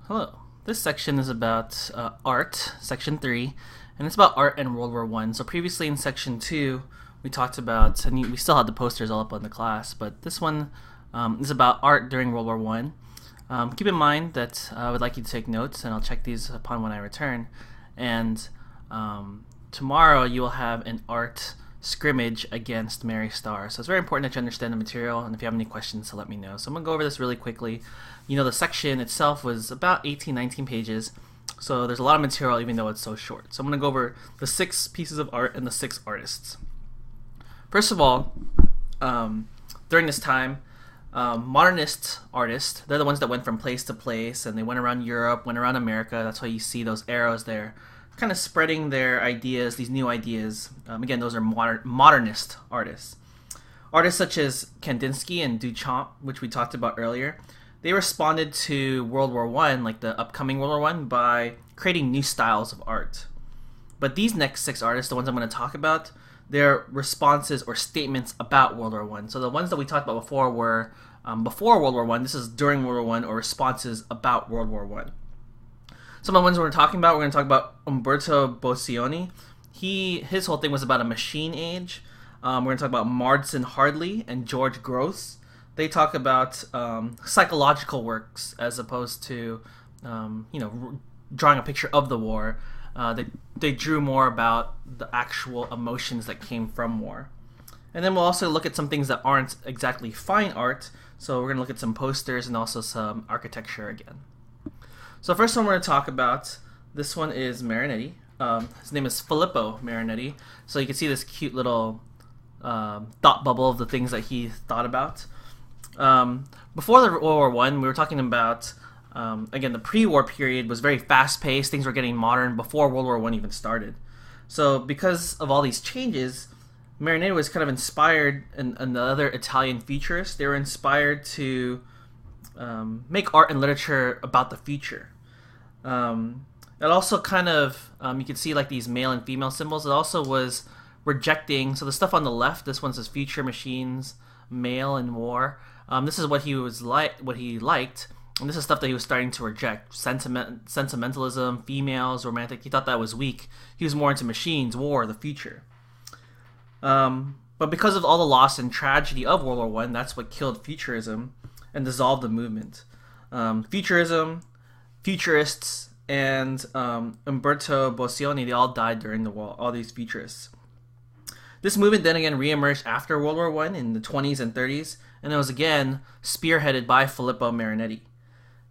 Hello. This section is about art, section 3, and it's about art and World War One. So previously in section 2, we talked about, and we still had the posters all up on the class, but this one is about art during World War One. Keep in mind that I would like you to take notes, and I'll check these upon when I return. And tomorrow you will have an art scrimmage against Mary Starr. So it's very important that you understand the material, and if you have any questions, to let me know. So I'm going to go over this really quickly. You know, the section itself was about 18-19 pages, so there's a lot of material even though it's so short. So I'm going to go over the 6 pieces of art and the 6 artists. First of all, during this time, modernist artists, they're the ones that went from place to place, and they went around Europe, went around America. That's why you see those arrows there, kind of spreading their ideas, these new ideas. Again, those are modernist artists. Artists such as Kandinsky and Duchamp, which we talked about earlier, they responded to World War One, like the upcoming World War One, by creating new styles of art. But these next 6 artists, the ones I'm going to talk about, their responses or statements about World War One. So the ones that we talked about before were before World War One. This is during World War One, or responses about World War One. Some of the ones we're talking about, we're going to talk about Umberto Boccioni. His whole thing was about a machine age. We're going to talk about Marsden Hartley and George Gross. They talk about psychological works as opposed to, drawing a picture of the war. They drew more about the actual emotions that came from war. And then we'll also look at some things that aren't exactly fine art. So we're going to look at some posters and also some architecture again. So the first one we're going to talk about, this one is Marinetti. His name is Filippo Marinetti. So you can see this cute little thought bubble of the things that he thought about. Before the World War One, we were talking about, again, the pre-war period was very fast-paced. Things were getting modern before World War One even started. So because of all these changes, Marinetti was kind of inspired, and the other Italian futurists, they were inspired to make art and literature about the future. It also kind of, you can see like these male and female symbols. It also was rejecting, so the stuff on the left, this one says future machines, male and war. This is what he liked, and this is stuff that he was starting to reject. Sentimentalism, females, romantic. He thought that was weak. He was more into machines, war, the future. But because of all the loss and tragedy of World War One, that's what killed futurism and dissolved the movement. Futurism, futurists, and Umberto Boccioni, they all died during the war, all these futurists. This movement then again reemerged after World War One in the 20s and 30s, and it was again spearheaded by Filippo Marinetti.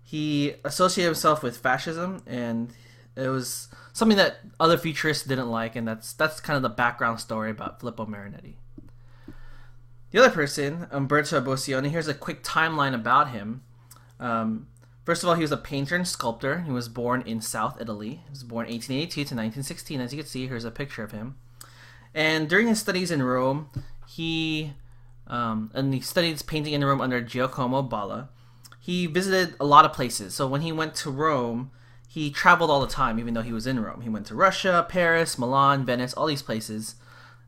He associated himself with fascism, and it was something that other futurists didn't like, and that's kind of the background story about Filippo Marinetti. The other person, Umberto Boccioni, here's a quick timeline about him. First of all, he was a painter and sculptor. He was born in South Italy. He was born 1882 to 1916. As you can see, here's a picture of him. And during his studies in Rome, he studied painting in Rome under Giacomo Balla. He visited a lot of places. So when he went to Rome, he traveled all the time, even though he was in Rome. He went to Russia, Paris, Milan, Venice, all these places.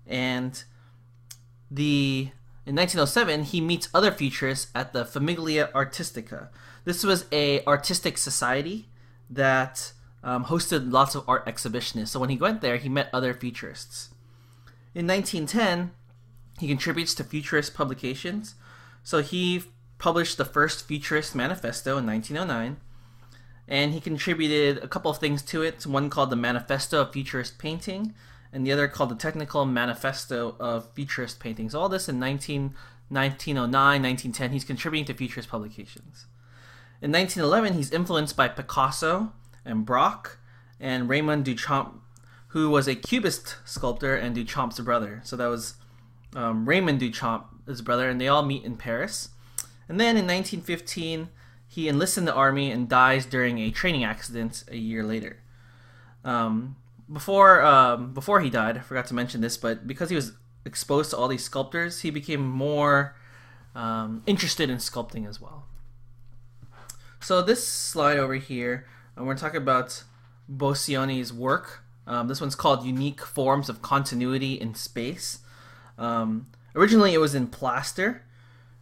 And in 1907, he meets other futurists at the Famiglia Artistica. This was an artistic society that hosted lots of art exhibitionists. So when he went there, he met other futurists. In 1910, he contributes to futurist publications. So he published the first Futurist Manifesto in 1909, and he contributed a couple of things to it. One called the Manifesto of Futurist Painting, and the other called the Technical Manifesto of Futurist Painting. So all this in 1909, 1910, he's contributing to futurist publications. In 1911, he's influenced by Picasso and Braque and Raymond Duchamp, who was a Cubist sculptor and Duchamp's brother. So that was Raymond Duchamp, his brother, and they all meet in Paris. And then in 1915, he enlists in the army and dies during a training accident a year later. Before he died, I forgot to mention this, but because he was exposed to all these sculptors, he became more interested in sculpting as well. So this slide over here, we're going to talk about Boccioni's work. This one's called Unique Forms of Continuity in Space. Originally it was in plaster,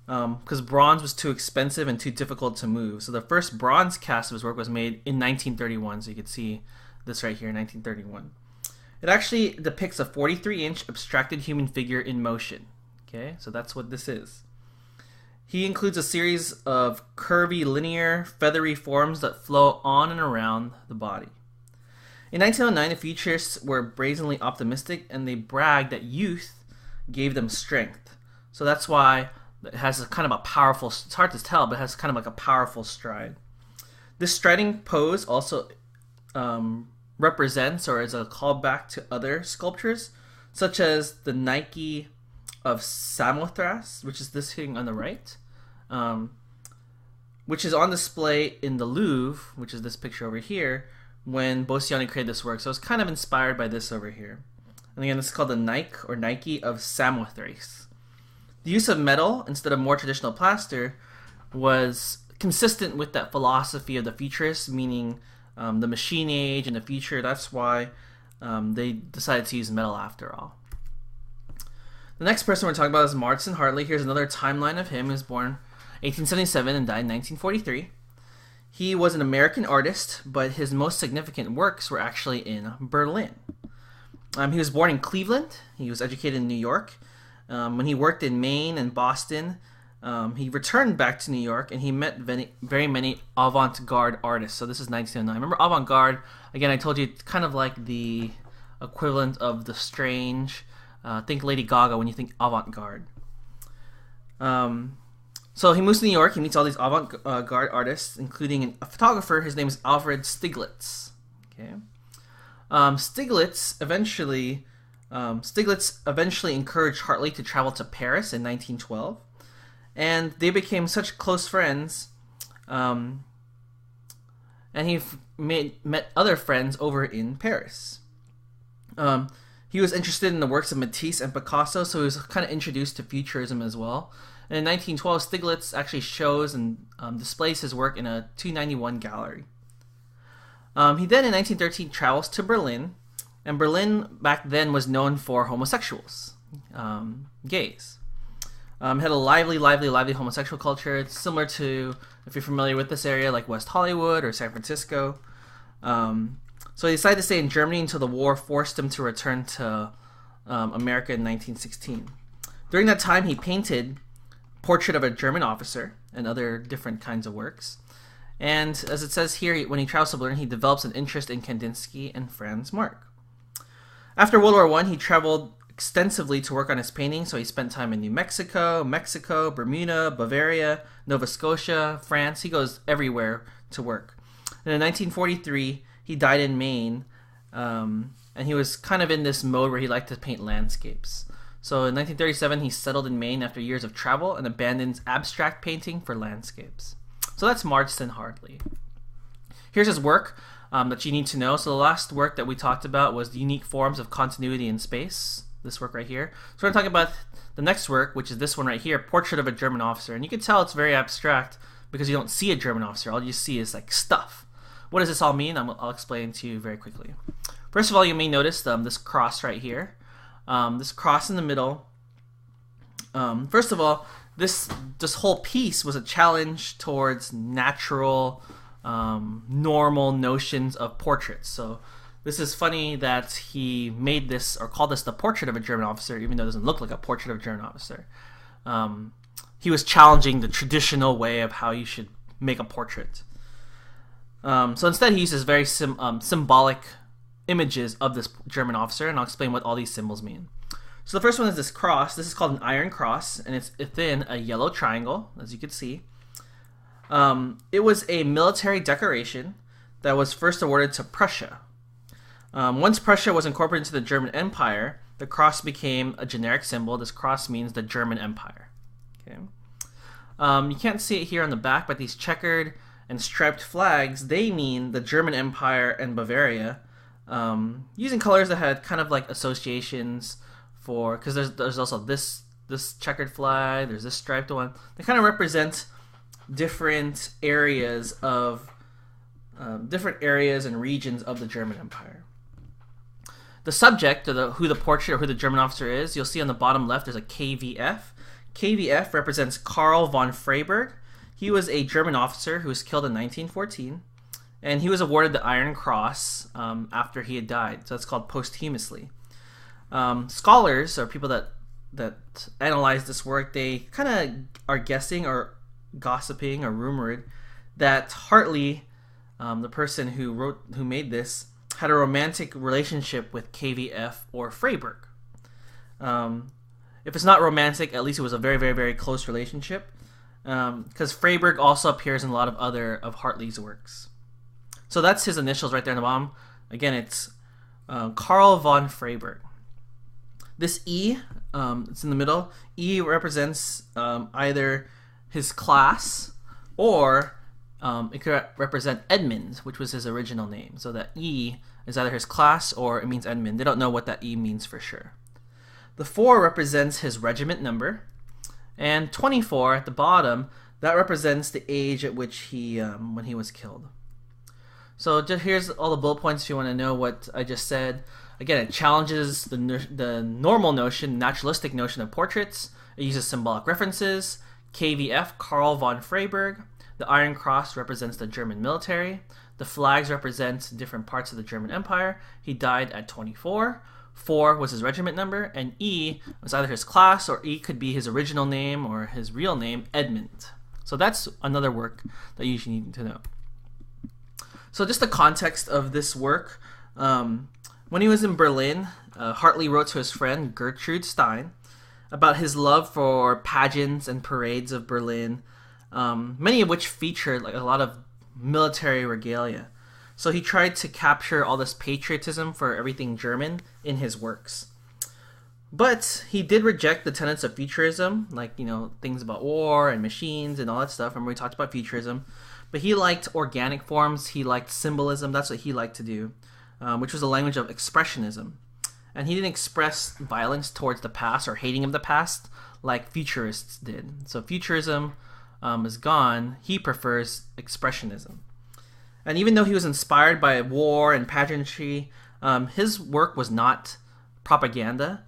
because bronze was too expensive and too difficult to move. So the first bronze cast of his work was made in 1931. So you can see this right here, 1931. It actually depicts a 43-inch abstracted human figure in motion. Okay, so that's what this is. He includes a series of curvy, linear, feathery forms that flow on and around the body. In 1909, the Futurists were brazenly optimistic, and they bragged that youth gave them strength. So that's why it has a kind of a powerful, it's hard to tell, but it has kind of like a powerful stride. This striding pose also represents or is a callback to other sculptures, such as the Nike of Samothrace, which is this thing on the right, which is on display in the Louvre, which is this picture over here, when Boccioni created this work. So it's kind of inspired by this over here. And again, this is called the Nike of Samothrace. The use of metal instead of more traditional plaster was consistent with that philosophy of the Futurists, meaning the machine age and the future. That's why they decided to use metal after all. The next person we're talking about is Marston Hartley. Here's another timeline of him. He was born 1877 and died in 1943. He was an American artist, but his most significant works were actually in Berlin. He was born in Cleveland. He was educated in New York. When he worked in Maine and Boston, he returned back to New York, and he met very many avant-garde artists. So this is 1909. Remember avant-garde? Again, I told you it's kind of like the equivalent of the strange. Think Lady Gaga when you think avant-garde. So he moves to New York. He meets all these avant-garde artists, including a photographer. His name is Alfred Stieglitz. Okay. Stieglitz eventually encouraged Hartley to travel to Paris in 1912, and they became such close friends. And he met other friends over in Paris. He was interested in the works of Matisse and Picasso, so he was kind of introduced to Futurism as well. And in 1912, Stieglitz actually shows and displays his work in a 291 gallery. He then, in 1913, travels to Berlin, and Berlin back then was known for homosexuals, gays. Had a lively homosexual culture. It's similar to, if you're familiar with this area, like West Hollywood or San Francisco. So he decided to stay in Germany until the war forced him to return to America in 1916. During that time, he painted Portrait of a German Officer and other different kinds of works. And as it says here, when he travels to Berlin, he develops an interest in Kandinsky and Franz Marc. After World War I, he traveled extensively to work on his painting, so he spent time in New Mexico, Bermuda, Bavaria, Nova Scotia, France. He goes everywhere to work. And in 1943, he died in Maine, and he was kind of in this mode where he liked to paint landscapes. So in 1937, he settled in Maine after years of travel and abandons abstract painting for landscapes. So that's Marston Hartley. Here's his work that you need to know. So the last work that we talked about was the unique forms of continuity in space. This work right here. So we're going to talk about the next work, which is this one right here, Portrait of a German Officer. And you can tell it's very abstract because you don't see a German officer. All you see is like stuff. What does this all mean? I'll explain to you very quickly. First of all, you may notice this cross right here. This cross in the middle. First of all, this whole piece was a challenge towards natural, normal notions of portraits. So this is funny that he made this, or called this, the portrait of a German officer, even though it doesn't look like a portrait of a German officer. He was challenging the traditional way of how you should make a portrait. So instead, he uses very symbolic images of this German officer, and I'll explain what all these symbols mean. So the first one is this cross. This is called an iron cross, and it's within a yellow triangle, as you can see. It was a military decoration that was first awarded to Prussia. Once Prussia was incorporated into the German Empire, the cross became a generic symbol. This cross means the German Empire. Okay. You can't see it here on the back, but these checkered and striped flags, they mean the German Empire and Bavaria, using colors that had kind of like associations for, because there's also this checkered flag, there's this striped one. They kind of represent different areas and regions of the German Empire. The subject, or who the portrait or who the German officer is, you'll see on the bottom left there's a KVF. KVF represents Karl von Freiberg. He was a German officer who was killed in 1914, and he was awarded the Iron Cross after he had died. So that's called posthumously. Scholars, or people that analyze this work, they kind of are guessing or gossiping or rumored that Hartley, the person who made this, had a romantic relationship with KVF or Freiberg. If it's not romantic, at least it was a very, very, very close relationship, because Freiberg also appears in a lot of other of Hartley's works. So that's his initials right there in the bottom. Again, it's Karl von Freiberg. This E, it's in the middle. E represents either his class, or it could represent Edmund, which was his original name. So that E is either his class or it means Edmund. They don't know what that E means for sure. The 4 represents his regiment number, and 24 at the bottom, that represents the age at which he when he was killed. So just here's all the bullet points if you want to know what I just said. Again, it challenges the normal notion, naturalistic notion of portraits. It uses symbolic references. KVF, Karl von Freiberg. The Iron Cross represents the German military. The flags represent different parts of the German Empire. He died at 24. 4 was his regiment number, and E was either his class, or E could be his original name or his real name, Edmund. So that's another work that you usually need to know. So just the context of this work. When he was in Berlin, Hartley wrote to his friend Gertrude Stein about his love for pageants and parades of Berlin, many of which featured like a lot of military regalia. So he tried to capture all this patriotism for everything German in his works. But he did reject the tenets of futurism, like, things about war and machines and all that stuff. Remember we talked about futurism. But he liked organic forms, he liked symbolism, that's what he liked to do, which was a language of expressionism. And he didn't express violence towards the past or hating of the past like futurists did. So futurism is gone, he prefers expressionism. And even though he was inspired by war and pageantry, his work was not propaganda.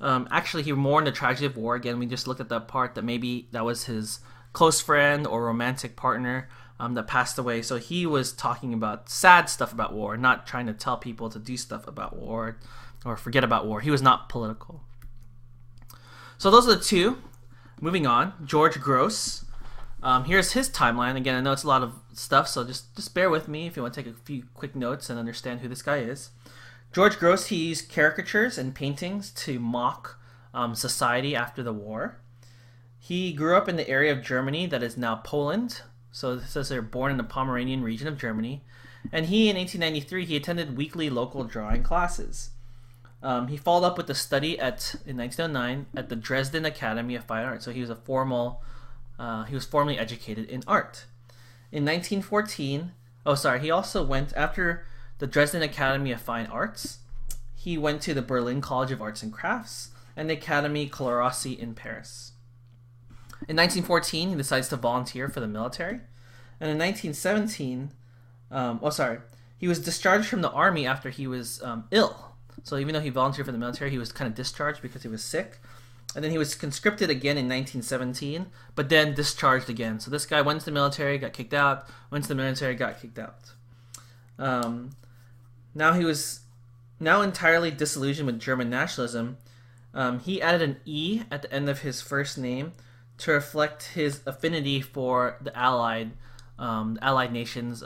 Actually, he mourned the tragedy of war. Again, we just looked at that part that maybe that was his close friend or romantic partner that passed away. So he was talking about sad stuff about war, not trying to tell people to do stuff about war or forget about war. He was not political. So those are the two. Moving on, George Gross. Here's his timeline. Again, I know it's a lot of stuff, so just bear with me if you want to take a few quick notes and understand who this guy is. George Gross, he used caricatures and paintings to mock society after the war. He grew up in the area of Germany that is now Poland. So it says they're born in the Pomeranian region of Germany. And he, in 1893, he attended weekly local drawing classes. He followed up with the study in 1909 at the Dresden Academy of Fine Arts. So he was he was formally educated in art. In 1914, he also went, after the Dresden Academy of Fine Arts, he went to the Berlin College of Arts and Crafts and the Académie Colarossi in Paris. In 1914, he decides to volunteer for the military. And in 1917, he was discharged from the army after he was ill. So even though he volunteered for the military, he was kind of discharged because he was sick. And then he was conscripted again in 1917, but then discharged again. So this guy went to the military, got kicked out, went to the military, got kicked out. Now he was entirely disillusioned with German nationalism. He added an E at the end of his first name to reflect his affinity for the Allied nations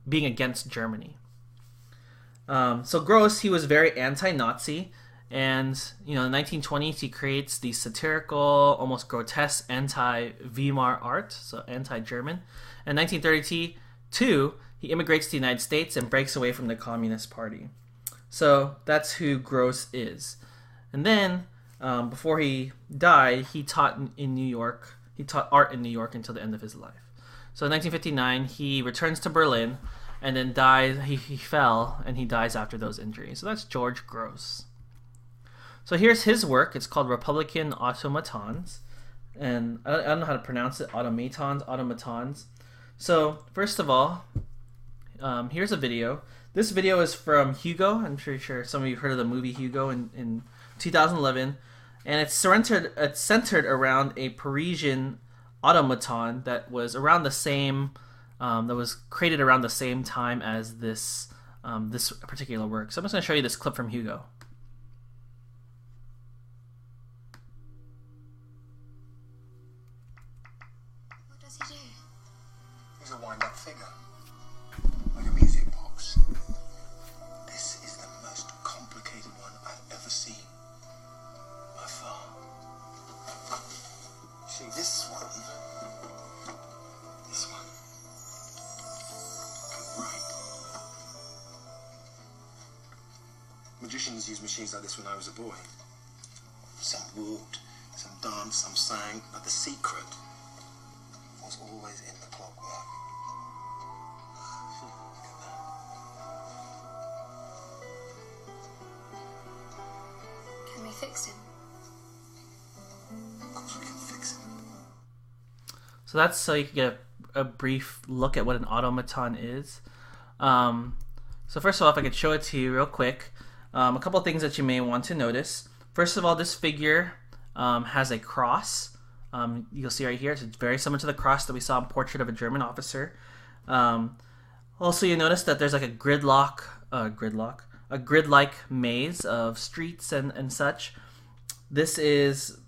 being against Germany. So Gross, he was very anti-Nazi. And, in the 1920s, he creates the satirical, almost grotesque anti-Weimar art, so anti-German. In 1932, he immigrates to the United States and breaks away from the Communist Party. So that's who Gross is. And then, before he died, he taught in New York. He taught art in New York until the end of his life. So in 1959, he returns to Berlin and then dies. He fell and he dies after those injuries. So that's George Gross. So here's his work. It's called Republican Automatons. And I don't know how to pronounce it. Automatons. So first of all, here's a video. This video is from Hugo. I'm pretty sure some of you heard of the movie Hugo in 2011. and it's centered around a Parisian automaton that was around the same, that was created around the same time as this this particular work. So I'm just going to show you this clip from Hugo. What does he do? He's a wind-up figure, like a music box. This is the most complicated one I've ever seen, by far. See, this one, can write. Magicians used machines like this when I was a boy. Some walked, some danced, some sang, but the secret was always in the clockwork. Look at that. Can we fix him? Of course we can fix him. So that's so you can get a brief look at what an automaton is. So first of all, if I could show it to you real quick, a couple of things that you may want to notice. First of all, this figure has a cross. You'll see right here, it's very similar to the cross that we saw in Portrait of a German Officer. Also, you notice that there's like a grid-like maze of streets and such. This is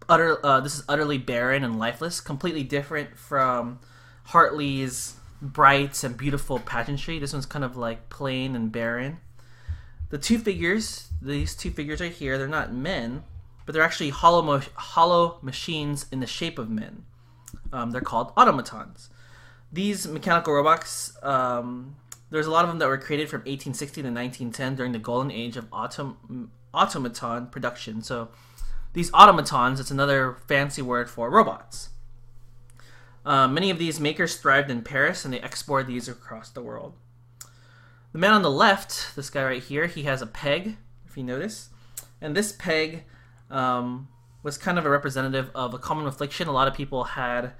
utterly barren and lifeless, completely different from Hartley's bright and beautiful pageantry. This one's kind of like plain and barren. These two figures right here, they're not men, but they're actually hollow machines in the shape of men. They're called automatons. These mechanical robots, there's a lot of them that were created from 1860 to 1910 during the golden age of automaton production. So these automatons, it's another fancy word for robots. Many of these makers thrived in Paris, and they exported these across the world. The man on the left, this guy right here, he has a peg, if you notice. And this peg was kind of a representative of a common affliction. A lot of people had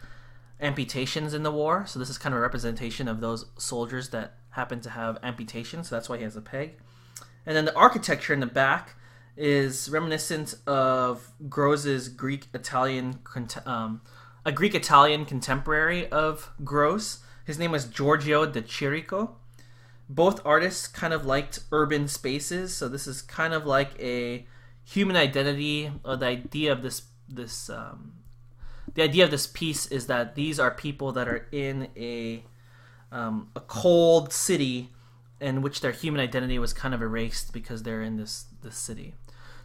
amputations in the war, so this is kind of a representation of those soldiers that happen to have amputations, so that's why he has a peg. And then the architecture in the back is reminiscent of Gross's Greek-Italian contemporary of Gross. His name was Giorgio de Chirico. Both artists kind of liked urban spaces, so this is kind of like a human identity. Or the idea of this piece is that these are people that are in a cold city in which their human identity was kind of erased because they're in this city.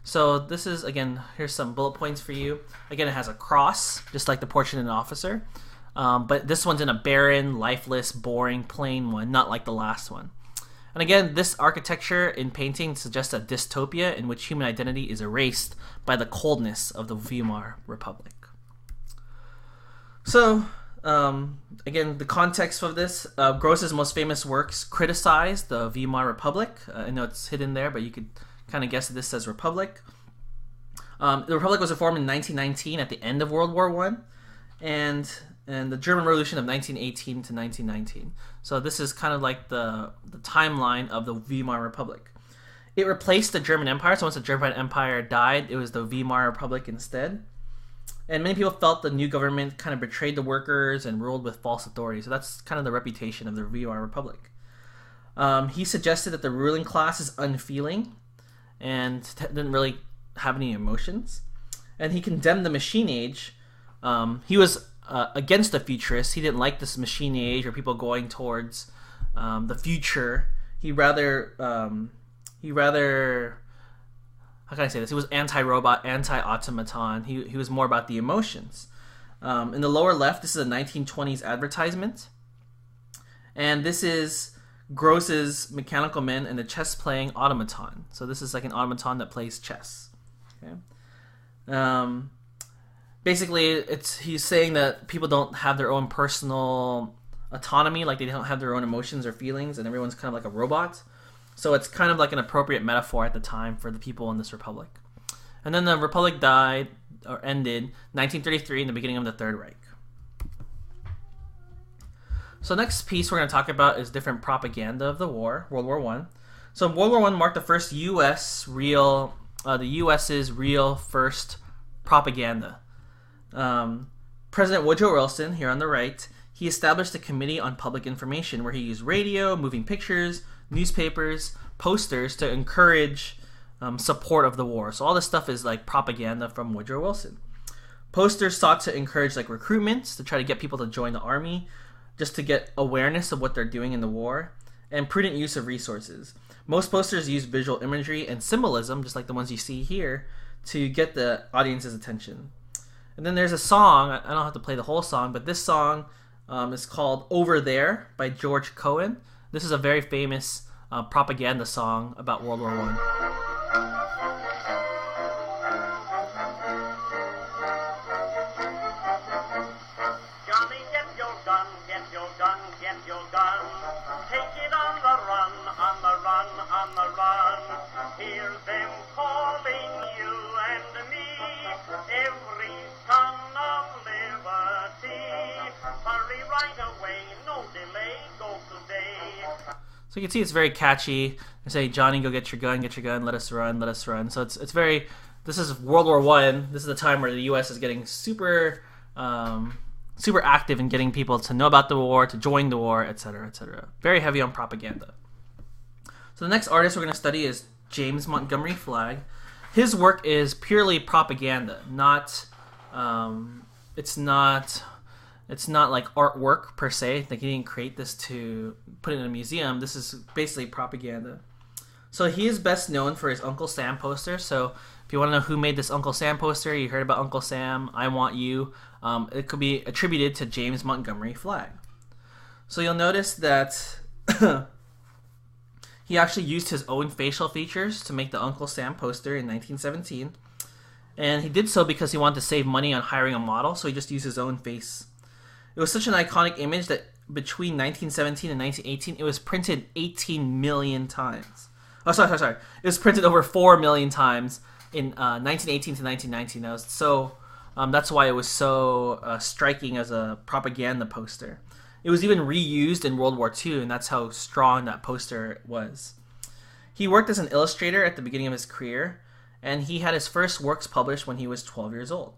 So this is, again, here's some bullet points for you. Again, it has a cross, just like the Portrait of an Officer. But this one's in a barren, lifeless, boring, plain one, not like the last one. And again, this architecture in painting suggests a dystopia in which human identity is erased by the coldness of the Weimar Republic. So, again, the context of this, Gross's most famous works criticized the Weimar Republic. I know it's hidden there, but you could kind of guess that this says Republic. The Republic was formed in 1919 at the end of World War I, and the German Revolution of 1918 to 1919. So this is kind of like the timeline of the Weimar Republic. It replaced the German Empire, so once the German Empire died, it was the Weimar Republic instead. And many people felt the new government kind of betrayed the workers and ruled with false authority. So that's kind of the reputation of the Weimar Republic. He suggested that the ruling class is unfeeling and didn't really have any emotions. And he condemned the machine age. He was against the futurists. He didn't like this machine age or people going towards the future. He rather, how can I say this? He was anti-robot, anti-automaton. He was more about the emotions. In the lower left, this is a 1920s advertisement. And this is Gross's Mechanical Men and the chess-playing automaton. So this is like an automaton that plays chess. Okay. Basically, he's saying that people don't have their own personal autonomy, like they don't have their own emotions or feelings, and everyone's kind of like a robot. So it's kind of like an appropriate metaphor at the time for the people in this republic. And then the republic died, or ended, 1933 in the beginning of the Third Reich. So next piece we're going to talk about is different propaganda of the war, World War I. So World War I marked the first U.S. real the U.S.'s real first propaganda. President Woodrow Wilson, here on the right, he established a committee on public information where he used radio, moving pictures, newspapers, posters to encourage support of the war. So all this stuff is like propaganda from Woodrow Wilson. Posters sought to encourage like recruitments to try to get people to join the army, just to get awareness of what they're doing in the war, and prudent use of resources. Most posters use visual imagery and symbolism, just like the ones you see here, to get the audience's attention. And then there's a song, I don't have to play the whole song, but this song is called Over There by George Cohan. This is a very famous propaganda song about World War I. So you can see it's very catchy. They say, Johnny, go get your gun, let us run, let us run. So it's very, this is World War I. This is the time where the U.S. is getting super active in getting people to know about the war, to join the war, etc., etc. Very heavy on propaganda. So the next artist we're going to study is James Montgomery Flagg. His work is purely propaganda, it's not like artwork per se. Like he didn't create this to put it in a museum. This is basically propaganda. So he is best known for his Uncle Sam poster. So if you want to know who made this Uncle Sam poster, you heard about Uncle Sam, I Want You. It could be attributed to James Montgomery Flagg. So you'll notice that he actually used his own facial features to make the Uncle Sam poster in 1917. And he did so because he wanted to save money on hiring a model, so he just used his own face. It was such an iconic image that between 1917 and 1918, it was printed 18 million times. Oh, sorry. It was printed over 4 million times in 1918 to 1919. That's why it was so striking as a propaganda poster. It was even reused in World War II, and that's how strong that poster was. He worked as an illustrator at the beginning of his career, and he had his first works published when he was 12 years old.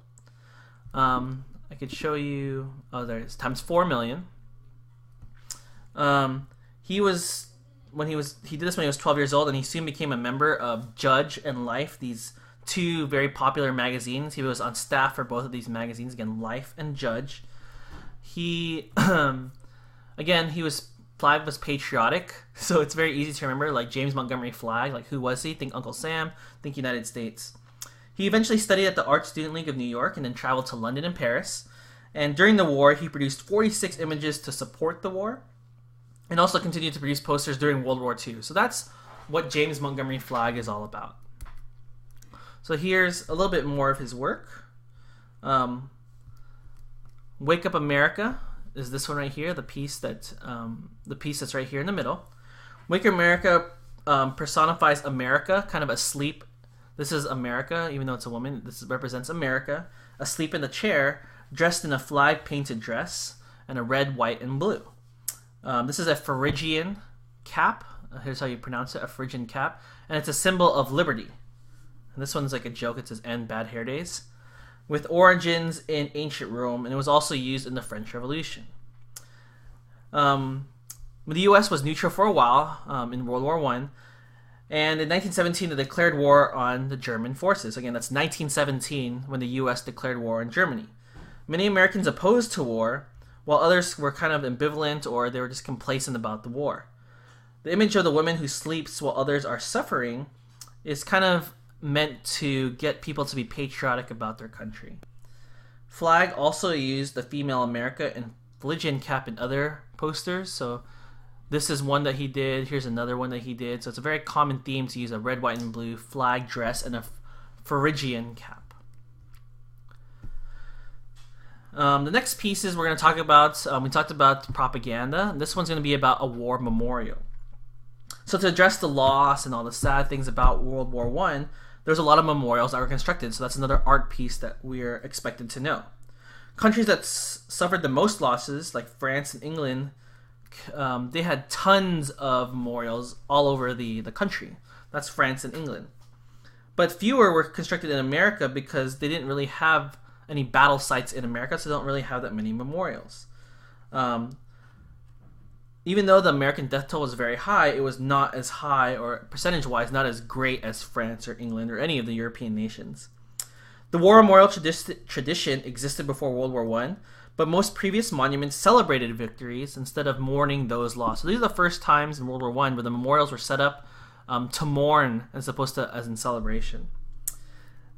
I could show you. Oh, there it is. Times 4 million. He did this when he was 12 years old, and he soon became a member of Judge and Life, these two very popular magazines. He was on staff for both of these magazines, again, Life and Judge. Flagg was patriotic, so it's very easy to remember, like James Montgomery Flagg, like who was he? Think Uncle Sam, think United States. He eventually studied at the Art Student League of New York and then traveled to London and Paris. And during the war, he produced 46 images to support the war, and also continued to produce posters during World War II. So that's what James Montgomery Flagg is all about. So here's a little bit more of his work. Wake Up America is this one right here, the piece that's right here in the middle. Wake Up America personifies America, kind of asleep. This is America, even though it's a woman. This represents America, asleep in the chair, dressed in a flag-painted dress, and a red, white, and blue. This is a Phrygian cap. Here's how you pronounce it, a Phrygian cap. And it's a symbol of liberty. And this one's like a joke. It says, "End bad hair days," with origins in ancient Rome, and it was also used in the French Revolution. The U.S. was neutral for a while in World War I, and in 1917 they declared war on the German forces. Again, that's 1917 when the U.S. declared war on Germany. Many Americans opposed to war, while others were kind of ambivalent or they were just complacent about the war. The image of the woman who sleeps while others are suffering is kind of meant to get people to be patriotic about their country. Flagg also used the female America and Phrygian cap in other posters. So this is one that he did. Here's another one that he did. So it's a very common theme to use a red, white, and blue flag dress and a Phrygian cap. The next pieces we're going to talk about, we talked about propaganda. This one's going to be about a war memorial. So to address the loss and all the sad things about World War I, there's a lot of memorials that were constructed. So that's another art piece that we're expected to know. Countries that suffered the most losses, like France and England, they had tons of memorials all over the country. That's France and England. but fewer were constructed in America because they didn't really have any battle sites in America, so they don't really have that many memorials. Even though the American death toll was very high, it was not as high, or percentage-wise, not as great as France or England or any of the European nations. The war memorial tradition existed before World War I, but most previous monuments celebrated victories instead of mourning those lost. So these are the first times in World War I where the memorials were set up to mourn as opposed to as in celebration.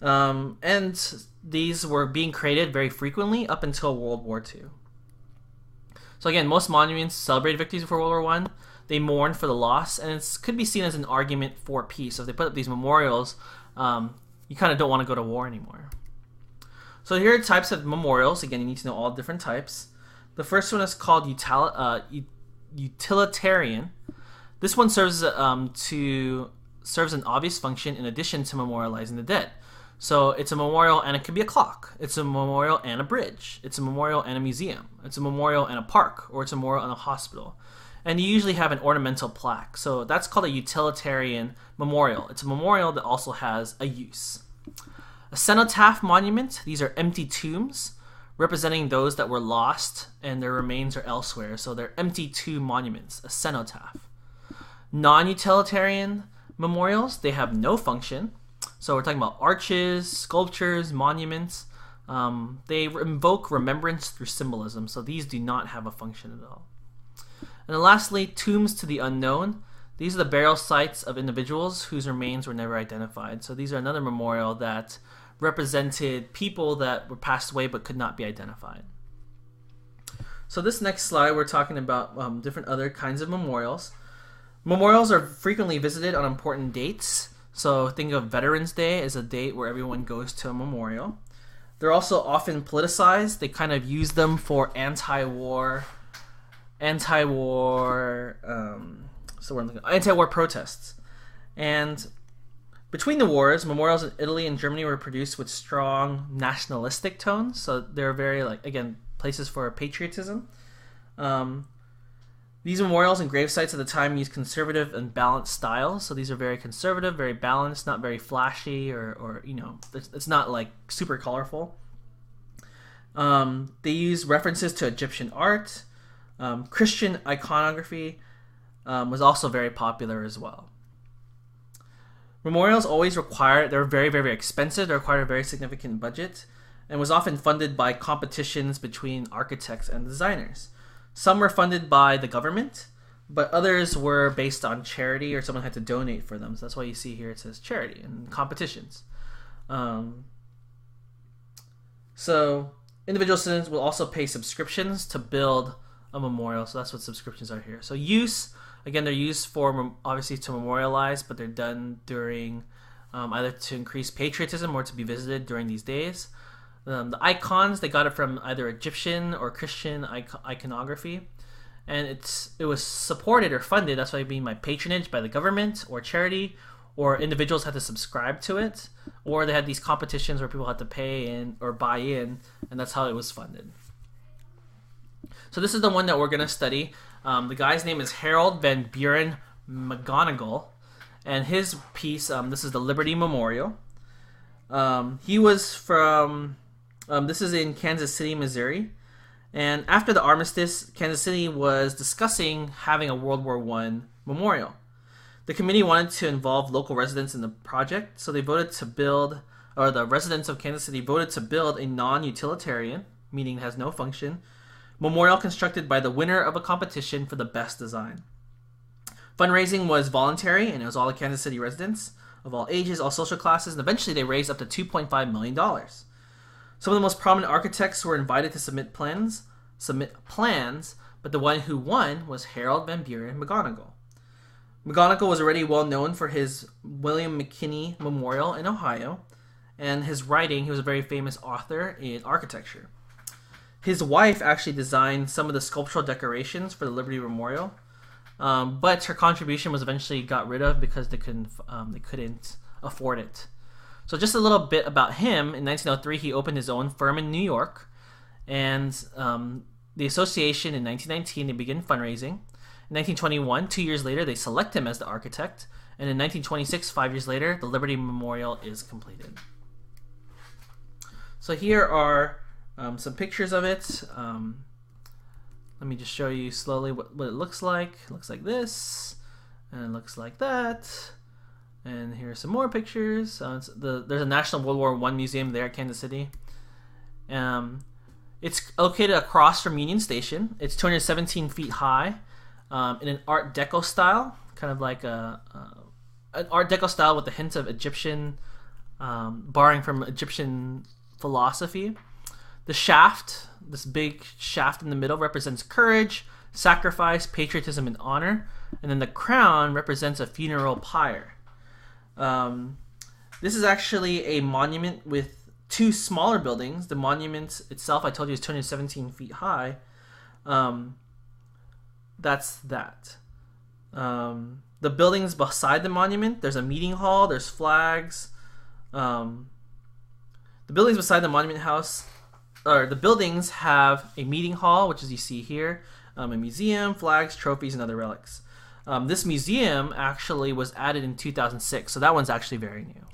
And these were being created very frequently up until World War II. So again, most monuments celebrated victories before World War I. They mourned for the loss, and it could be seen as an argument for peace. So if they put up these memorials, you kind of don't want to go to war anymore. So here are types of memorials. Again, you need to know all different types. The first one is called utilitarian. This one serves an obvious function in addition to memorializing the dead. So it's a memorial and it could be a clock. It's a memorial and a bridge. It's a memorial and a museum. It's a memorial and a park, or it's a memorial and a hospital. And you usually have an ornamental plaque. So that's called a utilitarian memorial. It's a memorial that also has a use. A cenotaph monument, these are empty tombs representing those that were lost and their remains are elsewhere. So they're empty tomb monuments, a cenotaph. Non-utilitarian memorials, they have no function. So we're talking about arches, sculptures, monuments. They invoke remembrance through symbolism. So these do not have a function at all. And then lastly, tombs to the unknown. These are the burial sites of individuals whose remains were never identified. So these are another memorial that represented people that were passed away but could not be identified. So this next slide, we're talking about different other kinds of memorials. Memorials are frequently visited on important dates. So think of Veterans Day as a date where everyone goes to a memorial. They're also often politicized. They kind of use them for anti-war protests. And between the wars, memorials in Italy and Germany were produced with strong nationalistic tones. So they're very, places for patriotism. These memorials and grave sites at the time used conservative and balanced styles. So these are very conservative, very balanced, not very flashy or it's not like super colorful. They use references to Egyptian art. Christian iconography was also very popular as well. Memorials always they're very, very, very expensive. They required a very significant budget and was often funded by competitions between architects and designers. Some were funded by the government, but others were based on charity or someone had to donate for them. So that's why you see here it says charity and competitions. So individual citizens will also pay subscriptions to build a memorial. So that's what subscriptions are here. So use, again, they're used for obviously to memorialize, but they're done during either to increase patriotism or to be visited during these days. The icons, they got it from either Egyptian or Christian iconography, and it was supported or funded, that's why I mean by patronage, by the government or charity, or individuals had to subscribe to it, or they had these competitions where people had to pay in or buy in, and that's how it was funded. So this is the one that we're going to study. The guy's name is Harold Van Buren Magonigle, and his piece, this is the Liberty Memorial. He was from... this is in Kansas City, Missouri. And after the armistice, Kansas City was discussing having a World War I memorial. The committee wanted to involve local residents in the project, so they voted to build, or the residents of Kansas City voted to build a non-utilitarian, meaning it has no function, memorial constructed by the winner of a competition for the best design. Fundraising was voluntary, and it was all the Kansas City residents of all ages, all social classes, and eventually they raised up to $2.5 million. Some of the most prominent architects were invited to submit plans, but the one who won was Harold Van Buren Magonigle. Magonigle was already well known for his William McKinney Memorial in Ohio, and his writing. He was a very famous author in architecture. His wife actually designed some of the sculptural decorations for the Liberty Memorial, but her contribution was eventually got rid of because they couldn't afford it. So just a little bit about him. In 1903, he opened his own firm in New York, and the association in 1919, they began fundraising, In 1921, 2 years later, they select him as the architect. And in 1926, 5 years later, the Liberty Memorial is completed. So here are some pictures of it. Let me just show you slowly what it looks like. It looks like this, and it looks like that. And here are some more pictures. There's a National World War I museum there at Kansas City. It's located across from Union Station. It's 217 feet high, in an Art Deco style, kind of like an Art Deco style with a hint of Egyptian, borrowing from Egyptian philosophy. The shaft, this big shaft in the middle, represents courage, sacrifice, patriotism, and honor. And then the crown represents a funeral pyre. This is actually a monument with two smaller buildings. The monument itself, I told you, is 217 feet high. That's that. The buildings beside the monument, there's a meeting hall, there's flags. The buildings beside the monument house, or the buildings have a meeting hall, which is you see here, a museum, flags, trophies, and other relics. This museum actually was added in 2006, so that one's actually very new.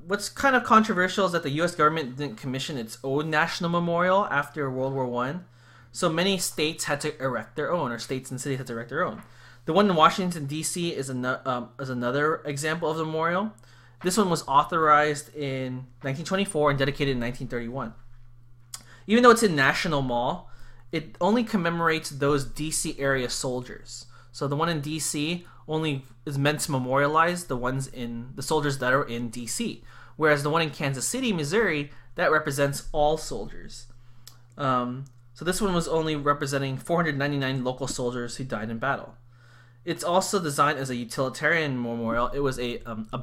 What's kind of controversial is that the U.S. government didn't commission its own national memorial after World War I, so many states had to erect their own, or states and cities had to erect their own. The one in Washington, D.C. is another example of the memorial. This one was authorized in 1924 and dedicated in 1931. Even though it's in National Mall, it only commemorates those D.C. area soldiers. So the one in D.C. only is meant to memorialize the soldiers that are in D.C., whereas the one in Kansas City, Missouri, that represents all soldiers. So this one was only representing 499 local soldiers who died in battle. It's also designed as a utilitarian memorial. It was a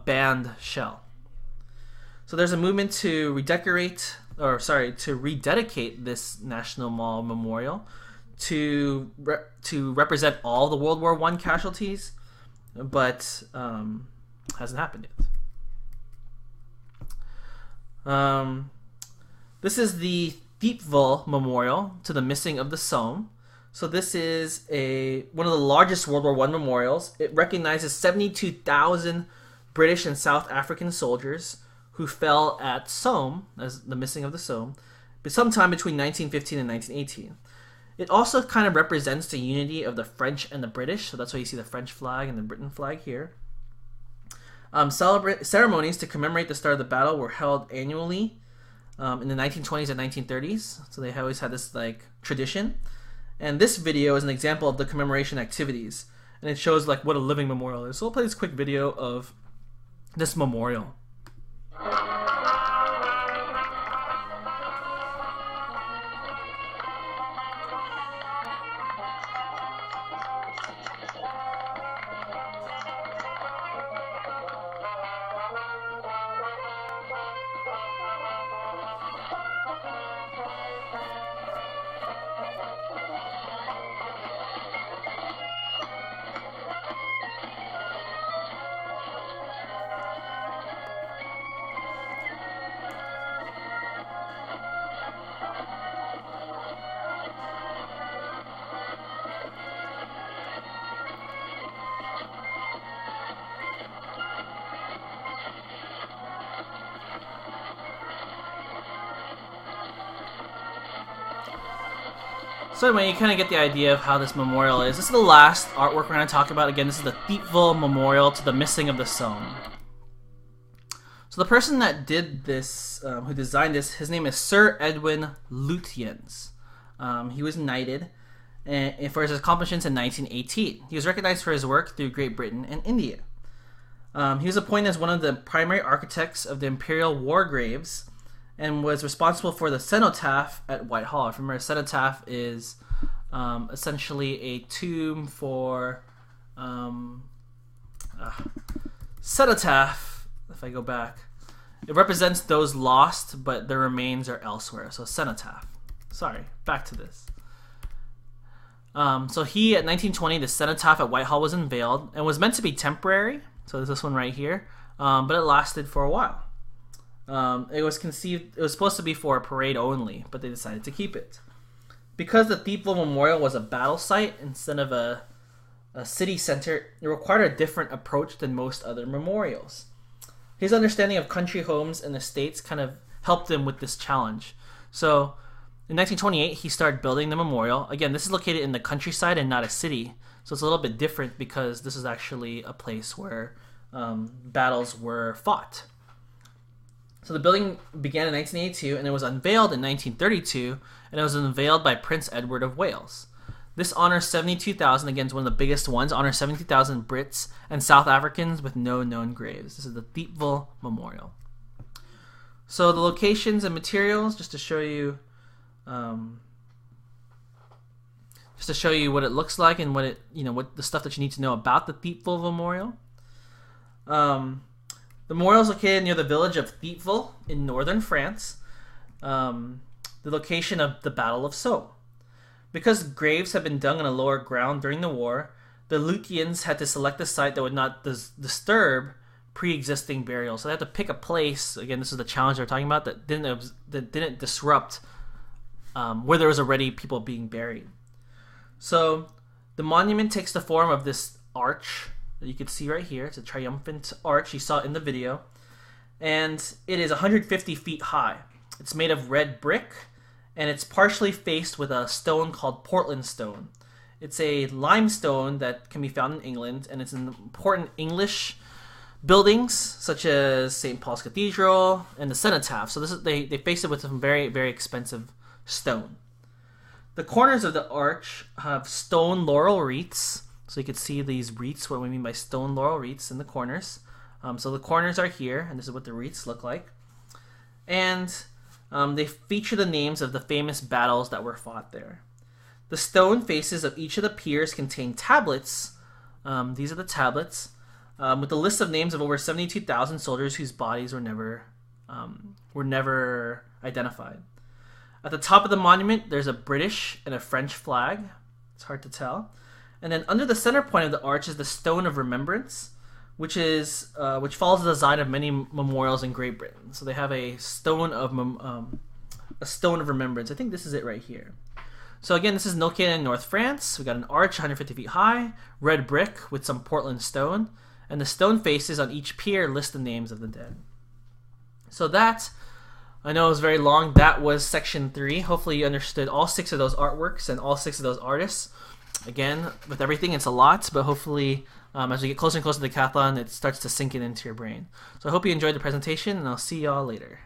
band shell. So there's a movement to rededicate this National Mall Memorial to represent all the World War I casualties, but hasn't happened yet. This is the Thiepval Memorial to the missing of the Somme. So this is one of the largest World War I memorials. It recognizes 72,000 British and South African soldiers who fell at Somme, as the missing of the Somme, but sometime between 1915 and 1918. It also kind of represents the unity of the French and the British, so that's why you see the French flag and the Britain flag here. Ceremonies to commemorate the start of the battle were held annually in the 1920s and 1930s, so they always had this tradition. And this video is an example of the commemoration activities, and it shows what a living memorial is. So we'll play this quick video of this memorial. So anyway, you kind of get the idea of how this memorial is. This is the last artwork we're going to talk about. Again, this is the Thiepval Memorial to the missing of the Somme. So the person that did this, who designed this, his name is Sir Edwin Lutyens. He was knighted for his accomplishments in 1918. He was recognized for his work through Great Britain and India. He was appointed as one of the primary architects of the Imperial War Graves, and was responsible for the cenotaph at Whitehall. Remember, a cenotaph is essentially a tomb for cenotaph. If I go back, it represents those lost, but their remains are elsewhere. So cenotaph. Sorry, back to this. So he, at 1920, the cenotaph at Whitehall was unveiled and was meant to be temporary. So there's this one right here, but it lasted for a while. It was supposed to be for a parade only, but they decided to keep it. Because the Thiepval Memorial was a battle site instead of a city center, it required a different approach than most other memorials. His understanding of country homes and estates kind of helped him with this challenge. So in 1928, he started building the memorial. Again, this is located in the countryside and not a city. So it's a little bit different because this is actually a place where battles were fought. So the building began in 1982 and it was unveiled in 1932, and it was unveiled by Prince Edward of Wales. This honors 72,000, again, it's one of the biggest ones, honors 72,000 Brits and South Africans with no known graves. This is the Thiepval Memorial. So the locations and materials, just to show you what it looks like and what the stuff that you need to know about the Thiepval Memorial. The memorial is located near the village of Thiepval in northern France, the location of the Battle of Somme. Because graves had been dug on a lower ground during the war, the Luthians had to select a site that would not disturb pre-existing burials. So they had to pick a place. Again, this is the challenge they're talking about, that didn't disrupt where there was already people being buried. So the monument takes the form of this arch that you can see right here. It's a triumphant arch. You saw it in the video. And it is 150 feet high. It's made of red brick, and it's partially faced with a stone called Portland stone. It's a limestone that can be found in England, and it's in important English buildings such as St. Paul's Cathedral and the Cenotaph. So they face it with some very, very expensive stone. The corners of the arch have stone laurel wreaths. So you can see these wreaths, what we mean by stone laurel wreaths in the corners. So the corners are here, and this is what the wreaths look like. And they feature the names of the famous battles that were fought there. The stone faces of each of the piers contain tablets. These are the tablets with the list of names of over 72,000 soldiers whose bodies were never identified. At the top of the monument, there's a British and a French flag. It's hard to tell. And then under the center point of the arch is the Stone of Remembrance, which follows the design of many memorials in Great Britain. So they have a stone of remembrance. I think this is it right here. So again, this is located in North France. We got an arch 150 feet high, red brick with some Portland stone, and the stone faces on each pier list the names of the dead. So that, I know it was very long. That was section 3. Hopefully you understood all 6 of those artworks and all 6 of those artists. Again, with everything, it's a lot, but hopefully as we get closer and closer to the decathlon, it starts to sink into your brain. So I hope you enjoyed the presentation, and I'll see y'all later.